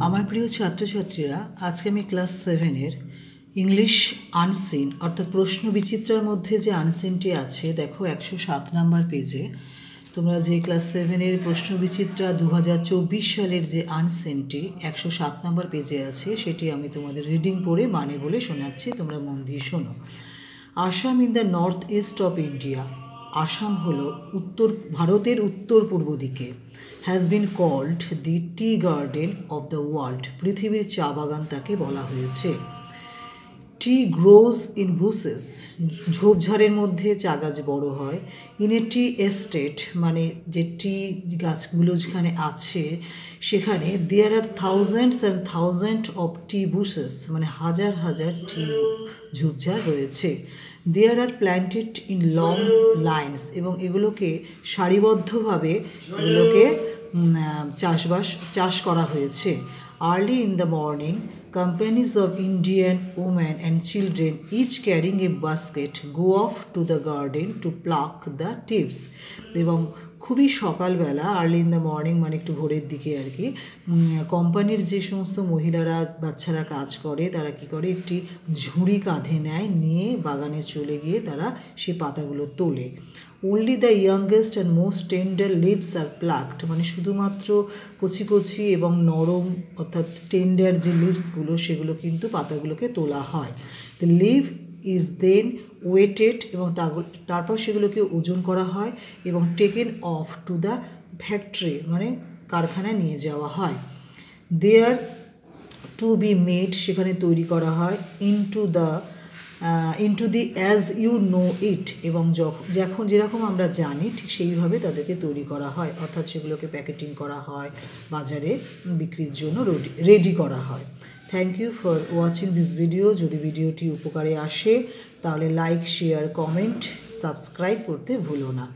আমার প্রিয় ছাত্রছাত্রীরা, আজকে আমি ক্লাস 7-এর ইংলিশ আনসিন অর্থাৎ প্রশ্ন বিচিত্রার মধ্যে যে আনসিনটি আছে দেখো 107 নাম্বার পেজে তোমরা যে ক্লাস 7-এর প্রশ্ন বিচিত্রা 2024 সালের যে আনসিনটি 107 নাম্বার পেজে আছে সেটি আমি তোমাদের রিডিং পড়ে মানে বলে শোনাচ্ছি, তোমরা মন দিয়ে শোনো। Assam in the north east of India, Assam হলো ভারতের উত্তর পূর্ব দিকে। Has been called the tea garden of the world, পৃথিবীর চা বাগান তাকে বলা হয়েছে। টি গ্রোজ ইন বুশেস, ঝোপঝাড়ের মধ্যে চা গাছ বড় হয়। ইন এ টি এস্টেট, মানে যে টি গাছগুলো যেখানে আছে সেখানে there are thousands and thousand of tea bushes, মানে হাজার হাজার টি ঝোপঝাড় রয়েছে। There are planted in long lines, এবং এগুলোকে সারিবদ্ধভাবে এগুলোকে চাষ করা হয়েছে। Early in the morning, companies of Indian women and children, each carrying a basket, go off to the garden to pluck the tips. এবং খুবই সকালবেলা, আর্লি ইন দ্য মর্নিং মানে একটু ভোরের দিকে আর কি, কোম্পানির যে সমস্ত মহিলারা বাচ্চারা কাজ করে তারা কি করে, একটি ঝুড়ি কাঁধে নেয়, নিয়ে বাগানে চলে গিয়ে তারা সেই পাতাগুলো তোলে। only the youngest and most tender leaves are plucked, মানে শুধুমাত্র কচি কচি এবং নরম অর্থাৎ টেন্ডার যে লিভসগুলো সেগুলো কিন্তু পাতাগুলোকে তোলা হয়। the leaf is then weighted, এবং তারপর সেগুলোকে ওজন করা হয় এবং taken of to the factory, মানে কারখানায় নিয়ে যাওয়া হয়। দেয়ার টু বি মেড, সেখানে তৈরি করা হয়। Into the as you know it, এবং যখন যেরকম আমরা জানি ঠিক সেইভাবে তাদেরকে তৈরি করা হয়, অর্থাৎ সেগুলোকে প্যাকেটিং করা হয়, বাজারে বিক্রির জন্য রেডি করা হয়। Thank you for watching this video. যদি ভিডিওটি উপকারে আসে তাহলে লাইক, শেয়ার, কমেন্ট, সাবস্ক্রাইব করতে ভুলো না।